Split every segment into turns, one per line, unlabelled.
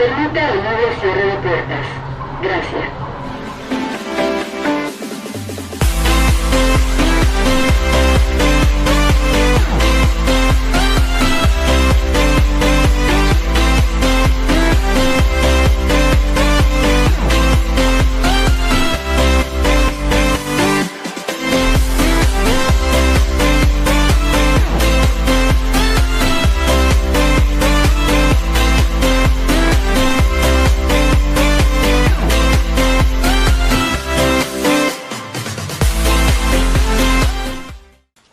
Permita el nuevo cierre de puertas. Gracias.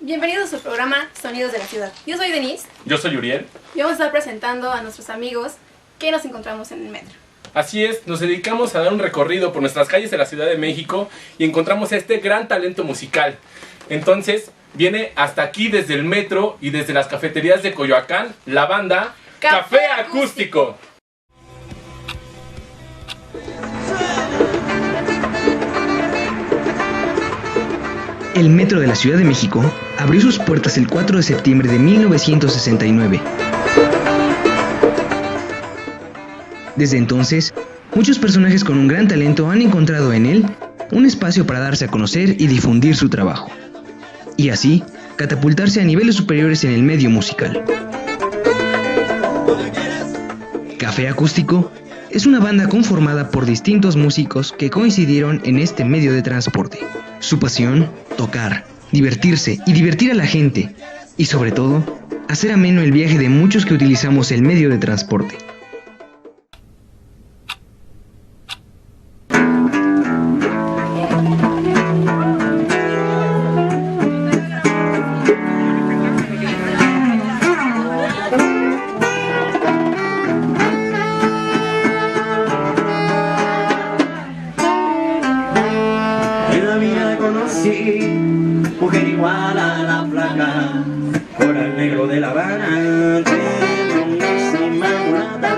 Bienvenidos a su programa Sonidos de la Ciudad. Yo soy Denise.
Yo soy Uriel.
Y vamos a estar presentando a nuestros amigos que nos encontramos en el metro.
Así es, nos dedicamos a dar un recorrido por nuestras calles de la Ciudad de México y encontramos a este gran talento musical. Entonces, viene hasta aquí desde el metro y desde las cafeterías de Coyoacán, la banda Café Acústico.
El Metro de la Ciudad de México abrió sus puertas el 4 de septiembre de 1969. Desde entonces, muchos personajes con un gran talento han encontrado en él un espacio para darse a conocer y difundir su trabajo, y así catapultarse a niveles superiores en el medio musical. Café Acústico es una banda conformada por distintos músicos que coincidieron en este medio de transporte. Su pasión, tocar, divertirse y divertir a la gente, y sobre todo, hacer ameno el viaje de muchos que utilizamos el medio de transporte.
Mujer igual a la flaca, coral negro de La Habana, bronceísima morada,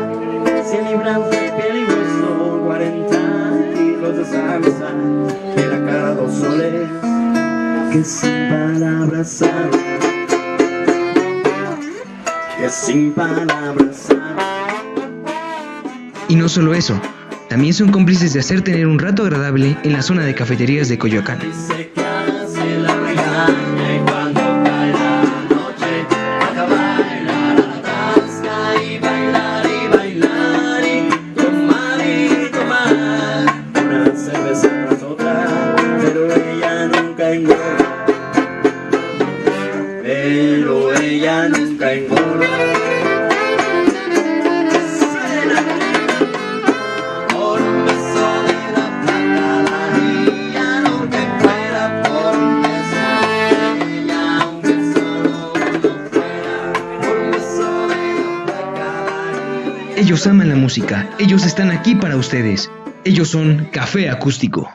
100 libras de piel y hueso, 40 kilos de salsa, de la cara 2 soles, que sin palabras sabe, que sin palabras sabe.
Y no solo eso, también son cómplices de hacer tener un rato agradable en la zona de cafeterías de Coyoacán.
Pero ella nunca engorda. Por un beso de la plata daría lo que fuera por un beso de ella, aunque solo uno fuera. Por un beso de la plata daría.
Ellos aman la música, ellos están aquí para ustedes. Ellos son Café Acústico.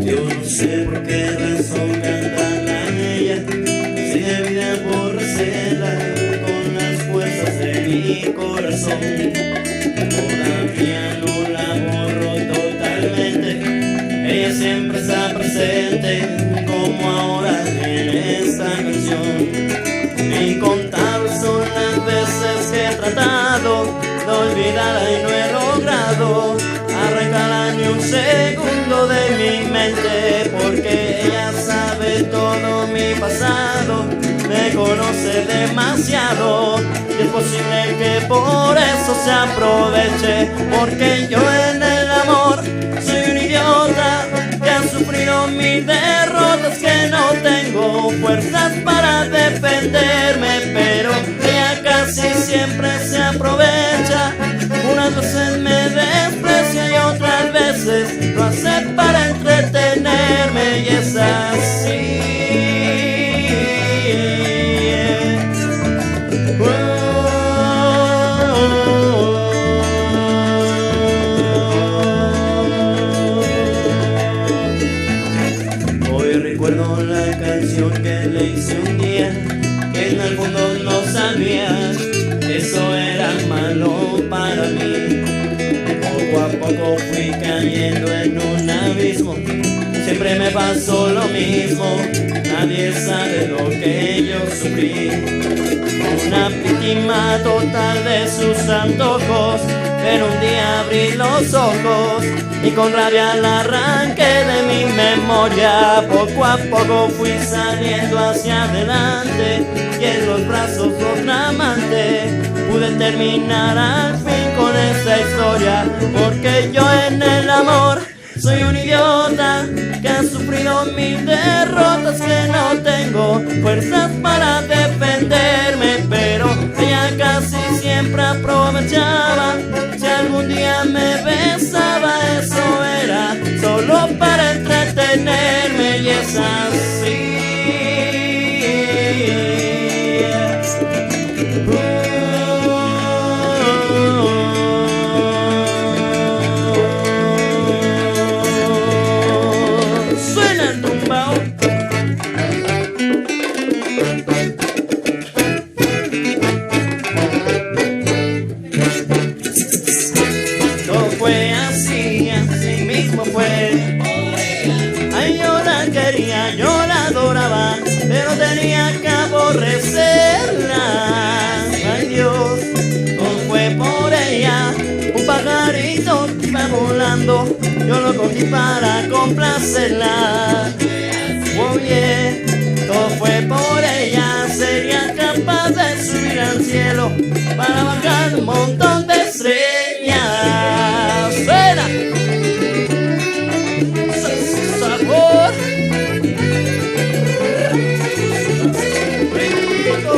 Yo no sé por qué razón cantan a ella, si de vida aborrecerla con las fuerzas de mi corazón. Todavía no la borro totalmente, ella siempre está presente como ahora en esta canción. Incontables son las veces que he tratado de olvidarla y no he logrado arrancarla ni un segundo de mi mente, porque ella sabe todo mi pasado, me conoce demasiado y es posible que por eso se aproveche, porque yo en el amor soy un idiota que ha sufrido mil derrotas, que no tengo fuerzas para defenderme, pero ella casi siempre se aprovecha. Unas veces me desprecia y otras veces lo hace para entretenerme, y es así. Hoy recuerdo la canción que le hice un día, que en el fondo no sabía que eso era malo para mí. Poco a poco fui cayendo en un abismo, siempre me pasó lo mismo, nadie sabe lo que yo sufrí. Una víctima total de sus antojos, pero un día abrí los ojos y con rabia la arranqué de mi memoria. Poco a poco fui saliendo hacia adelante y en los brazos de un amante pude terminar al fin con esta historia. Porque yo en el amor soy un idiota que ha sufrido mil derrotas, que no tengo fuerzas para defenderme, pero ella casi siempre aprovechaba. Si algún día me besaba, eso era solo para entretenerme, y es así. Suena el tumbao. Todo fue así, así mismo fue. Ay, yo la quería, yo la adoraba, pero tenía que aborrecerla. Ay, Dios, todo fue por ella. Un pajarito que iba volando, yo lo cogí para complacerla. Oye, todo fue por ella. Sería capaz de subir al cielo para bajar un montón de estrellas. ¡Suena! ¡Sabor! ¡Rico!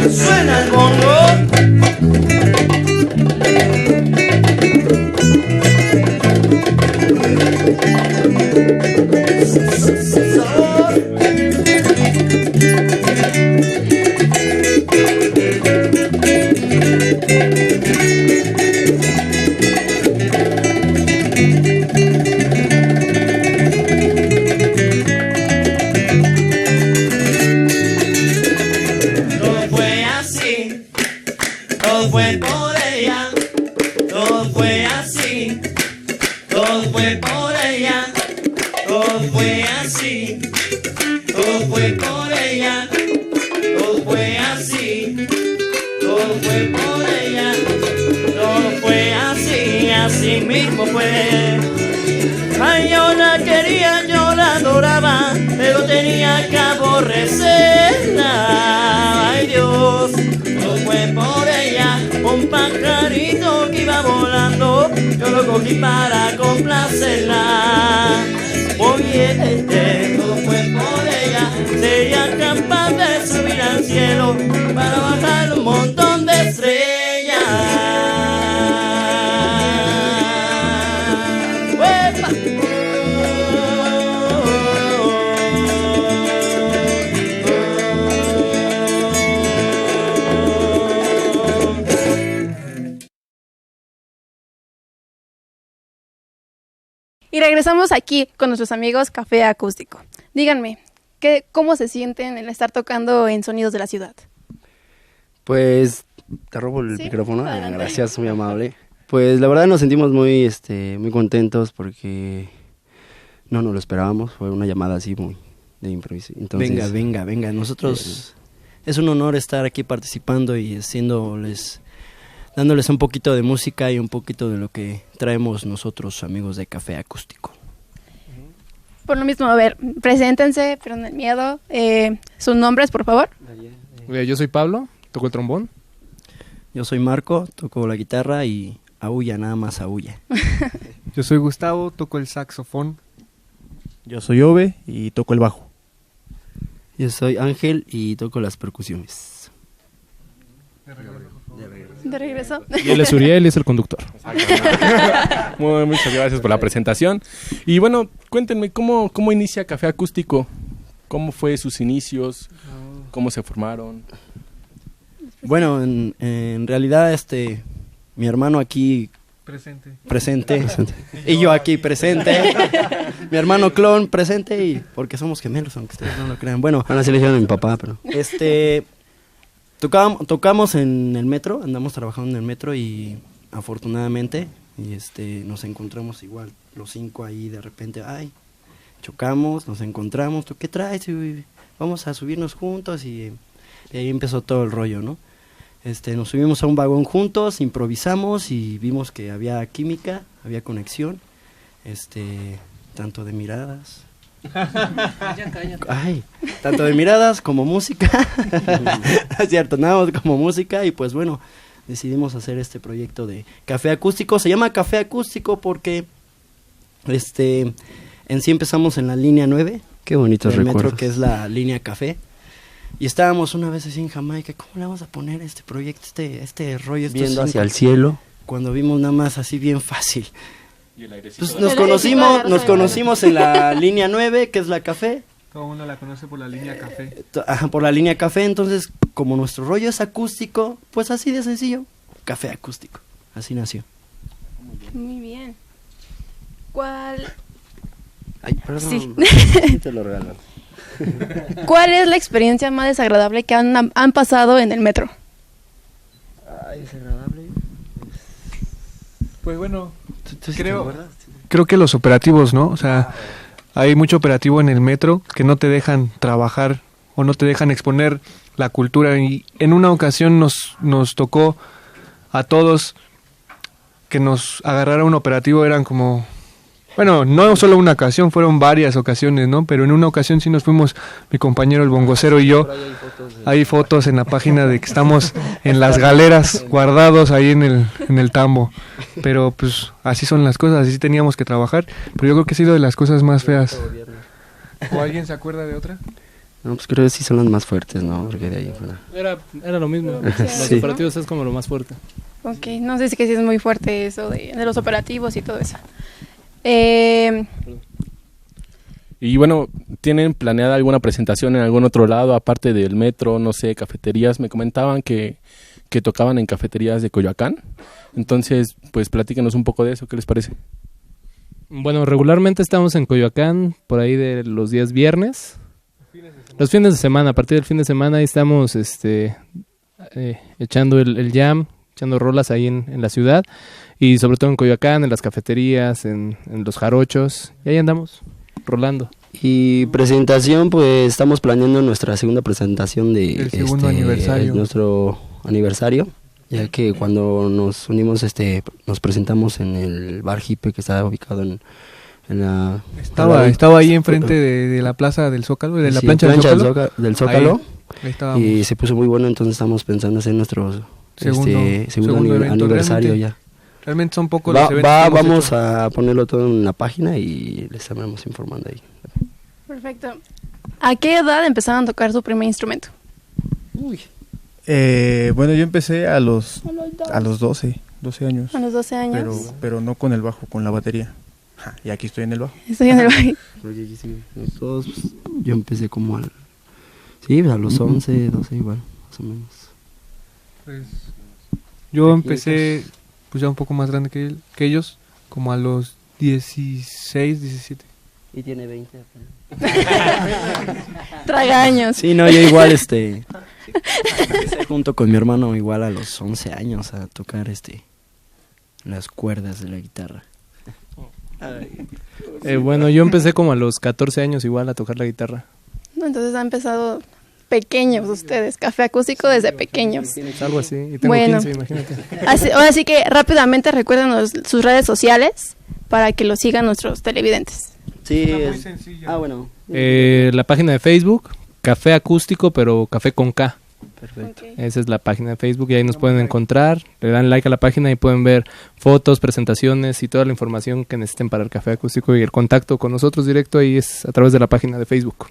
Suena el bongo. Sabor. Todo fue así, todo fue por ella, todo fue así, todo fue por ella, todo fue así, todo fue por ella, todo fue así, todo fue por ella, todo fue así, así mismo fue. Ay, yo la quería, yo la adoraba, pero tenía que aborrecerla. Ay, Dios, todo fue por ella. Un pajarito que iba volando, yo lo cogí para complacerla. Oye, todo fue por ella. Sería capaz de subir al cielo para bajar un montón de estrellas. ¡Uepa!
Y regresamos aquí con nuestros amigos Café Acústico. Díganme, ¿cómo se sienten el estar tocando en Sonidos de la Ciudad?
Pues, te robo el
Sí,
micrófono.
adelante.
Gracias, muy amable. Pues la verdad nos sentimos muy contentos porque no nos lo esperábamos. Fue una llamada así muy de improviso. Entonces,
Venga. Nosotros es un honor estar aquí participando y dándoles un poquito de música y un poquito de lo que traemos nosotros, amigos de Café Acústico.
Por lo mismo, a ver, preséntense, perdón el miedo. Sus nombres, por favor.
Yo soy Pablo, toco el trombón.
Yo soy Marco, toco la guitarra y aulla, nada más aulla.
Yo soy Gustavo, toco el saxofón.
Yo soy Ove y toco el bajo.
Yo soy Ángel y toco las percusiones.
De regreso.
Y él es Uriel y es el conductor.
Muchas gracias por la presentación. Y bueno, cuéntenme, ¿cómo inicia Café Acústico? ¿Cómo fue sus inicios? ¿Cómo se formaron?
Bueno, en realidad mi hermano aquí presente. Y yo aquí presente. Mi hermano clon presente y porque somos gemelos, aunque ustedes no lo crean. Bueno, así le dijeron a mi papá, pero tocamos en el metro, andamos trabajando en el metro y afortunadamente nos encontramos igual los 5 ahí de repente, chocamos, nos encontramos, ¿tú qué traes? Y vamos a subirnos juntos y ahí empezó todo el rollo, ¿no? Nos subimos a un vagón juntos, improvisamos y vimos que había química, había conexión, tanto de miradas. Tanto de miradas como música. Es cierto, nada más como música y pues bueno, decidimos hacer este proyecto de Café Acústico. Se llama Café Acústico porque en sí empezamos en la línea 9. Qué bonitos recuerdos. Metro, que es la línea café. Y estábamos una vez así en Jamaica, ¿cómo le vamos a poner este proyecto, este rollo? Viendo hacia el cielo. Cuando vimos nada más así bien fácil. Pues nos conocimos en la línea 9, que es la café.
Todo el mundo la conoce por la línea café.
Por la línea café, entonces como nuestro rollo es acústico, pues así de sencillo, Café Acústico. Así nació.
Muy bien. ¿Cuál?
Perdón,
sí.
Te lo regalo.
¿Cuál es la experiencia más desagradable que han pasado en el metro?
Desagradable.
Pues bueno, creo que los operativos, ¿no? O sea, hay mucho operativo en el metro que no te dejan trabajar o no te dejan exponer la cultura. Y en una ocasión nos tocó a todos que nos agarrara un operativo, eran como... Bueno, no solo una ocasión, fueron varias ocasiones, ¿no? Pero en una ocasión sí nos fuimos, mi compañero el bongocero y yo. Hay fotos en la página de que estamos en las galeras, guardados ahí en el tambo. Pero pues así son las cosas, así teníamos que trabajar. Pero yo creo que ha sido de las cosas más feas. ¿O alguien se acuerda de otra?
No, pues creo que sí son las más fuertes, ¿no? Porque de ahí fuera.
Era lo mismo. Los operativos es como lo más fuerte.
Ok, no sé si es muy fuerte eso de los operativos y todo eso.
Y bueno, ¿tienen planeada alguna presentación en algún otro lado, aparte del metro, no sé, cafeterías? Me comentaban que tocaban en cafeterías de Coyoacán. Entonces, pues platíquenos un poco de eso, ¿qué les parece?
Bueno, regularmente estamos en Coyoacán, por ahí de los días viernes. Los fines de semana, a partir del fin de semana ahí estamos echando el jam, echando rolas ahí en la ciudad. Y sobre todo en Coyoacán, en las cafeterías, en los jarochos. Y ahí andamos, rolando.
Y presentación, pues estamos planeando nuestra segunda presentación de
el segundo aniversario.
Nuestro aniversario. Ya que cuando nos unimos, nos presentamos en el bar Hipe que está ubicado en la...
Estaba ahí enfrente de la plaza del Zócalo, de la plancha
del Zócalo.
Ahí
y se puso muy bueno, entonces estamos pensando hacer nuestro
segundo
aniversario ya.
Realmente son pocos los eventos.
Vamos a ponerlo todo en la página y les estaremos informando ahí.
Perfecto. ¿A qué edad empezaron a tocar su primer instrumento?
Bueno, yo empecé a los 12 años.
A los 12 años.
Pero no con el bajo, con la batería. Y aquí estoy en el bajo.
Estoy en el bajo.
Porque aquí sí, todos, yo empecé como a los 11, 12 igual, más o menos.
Pues yo empecé pues ya un poco más grande que ellos, como a los 16, 17.
Y tiene 20.
Tragaños.
Sí, no, yo igual empecé junto con mi hermano igual a los 11 años a tocar las cuerdas de la guitarra.
Bueno, yo empecé como a los 14 años igual a tocar la guitarra.
Entonces han empezado pequeños ustedes, Café Acústico desde pequeños.
Algo así, y tengo 15, imagínate.
Así que rápidamente recuerden sus redes sociales para que lo sigan nuestros televidentes.
Sí,
muy sencillo.
Bueno.
La página de Facebook, Café Acústico, pero café con K.
Perfecto.
Ok.
Esa es la página de Facebook y ahí nos pueden encontrar, le dan like a la página y pueden ver fotos, presentaciones y toda la información que necesiten para el café acústico, y el contacto con nosotros directo ahí es a través de la página de Facebook.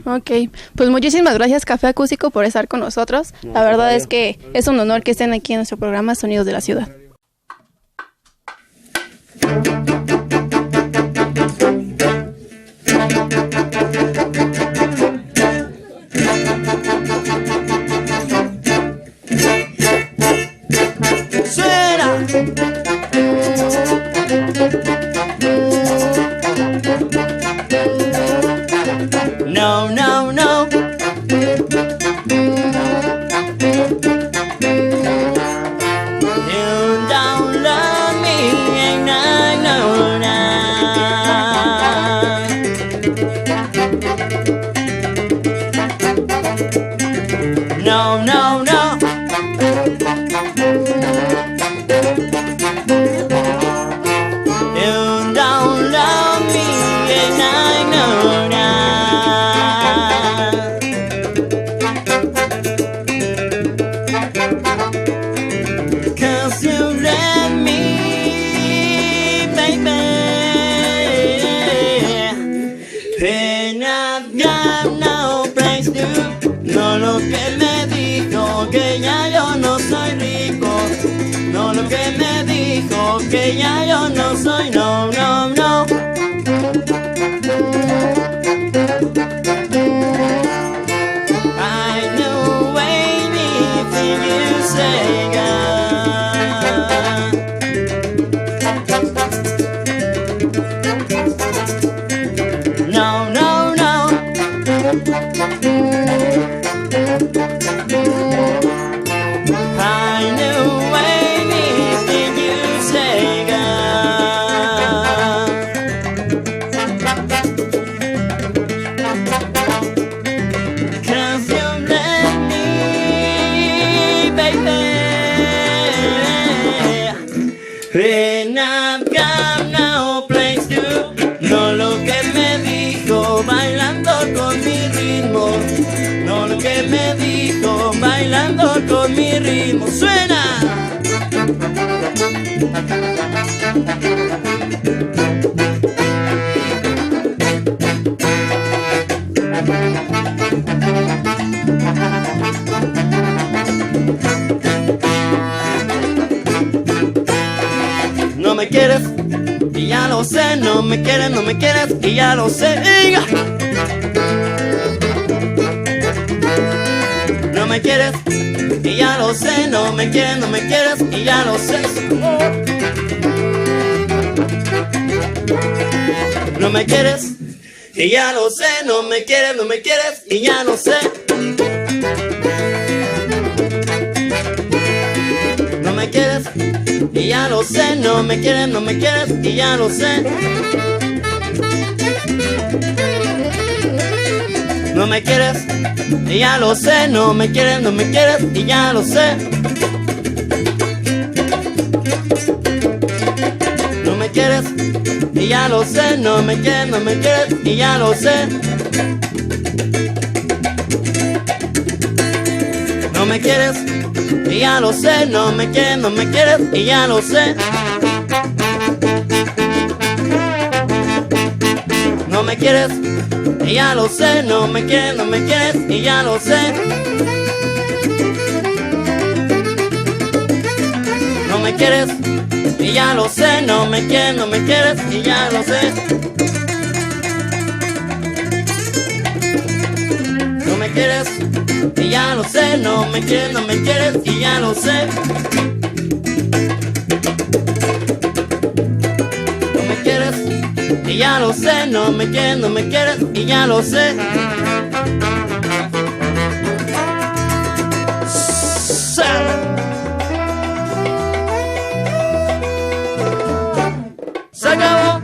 Ok, pues muchísimas gracias Café Acústico por estar con nosotros. La verdad es que es un honor que estén aquí en nuestro programa Sonidos de la Ciudad.
No, no, no. You don't love me, and I know now. No, no, no. You don't love me, and I know now. 'Cause you let me, baby. And I've got no place to. No lo que me dijo, que ya yo no soy rico. No lo que me dijo, que ya yo no soy, no, no, no. I knew anything you say, girl. No, no, no. I knew anything you say, girl. 'Cause you let me, baby. And I've got no place to. No lo que me dijo, bailando con mi ritmo. No lo que me dijo, bailando con mi ritmo. ¡Suena! No me quieres, y ya lo sé. No me quieres, no me quieres, y ya lo sé. ¡Iga! No me quieres, y ya lo sé. No me quieres, no me quieres, y ya lo sé. No me quieres, y ya lo sé. No me quieres, no me quieres, y ya lo sé. No me quieres, y ya lo sé. No me quieres, no me quieres, y ya lo sé. No me quieres, y ya lo sé. No me quieres, no me quieres, y ya lo sé. No me quieres, y ya lo sé. No me quieres, no me quieres, y ya lo sé. No me quieres, y ya lo sé. No me quieres, no me quieres, y ya lo sé. No me quieres, y ya lo sé. No me quieres, no me quieres, y ya lo sé. No me quieres, y ya lo sé. No me quieres, no me quieres, y ya lo sé. No me quieres, y ya lo sé. No me quieres, no me quieres, y ya lo sé. No me quieres, y ya lo sé. No me quieres, no me quieres, y ya lo sé. Se acabó.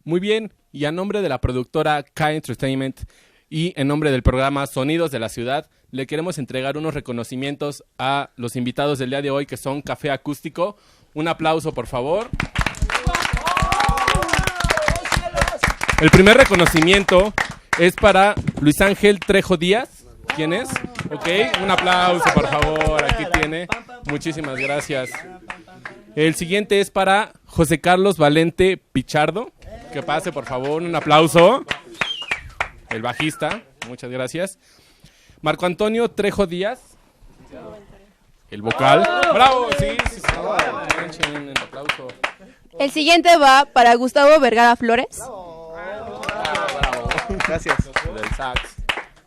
Muy bien, y a nombre de la productora K Entertainment y en nombre del programa Sonidos de la Ciudad, le queremos entregar unos reconocimientos a los invitados del día de hoy, que son Café Acústico. Un aplauso, por favor. El primer reconocimiento es para Luis Ángel Trejo Díaz. ¿Quién es? Ok, un aplauso por favor, aquí tiene. Muchísimas gracias. El siguiente es para José Carlos Valente Pichardo. Que pase por favor, un aplauso. El bajista, muchas gracias. Marco Antonio Trejo Díaz. El vocal. ¡Bravo! Sí. Un aplauso.
El siguiente va para Gustavo Vergara Flores.
Bravo. Gracias. Del sax.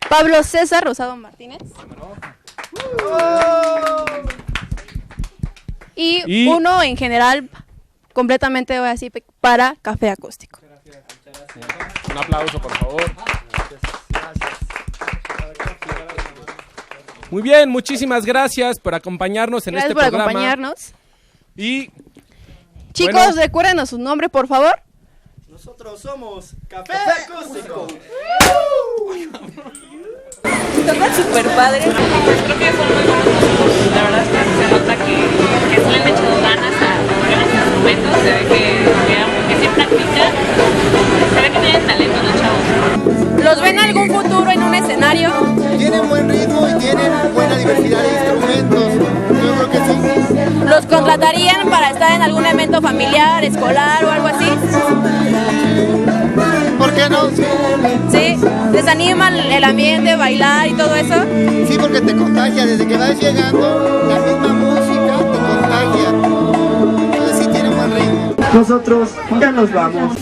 Pablo César Rosado Martínez. Y uno en general, completamente voy a decir, para Café Acústico.
Un aplauso, por favor. Muy bien, muchísimas gracias por acompañarnos en este programa.
Gracias por acompañarnos.
Y
chicos,
bueno,
recuérdenos su nombre, por favor.
Nosotros somos Café Acústico.
Tocan súper padres. Creo que son muy buenos músicos. La verdad es que se nota que se le han echado ganas a los instrumentos. Se ve que sí practican. Se ve que tienen talento los chavos.
¿Los ven algún futuro en un escenario?
Tienen buen ritmo y tienen buena diversidad de instrumentos. Yo creo que sí.
¿Los contratarían para estar en algún evento familiar, escolar o algo así?
¿Por qué no?
¿Sí? ¿Les anima el ambiente, bailar y todo eso?
Sí, porque te contagia. Desde que vas llegando, la misma música te contagia. Entonces sí tiene buen ritmo.
Nosotros ya nos vamos.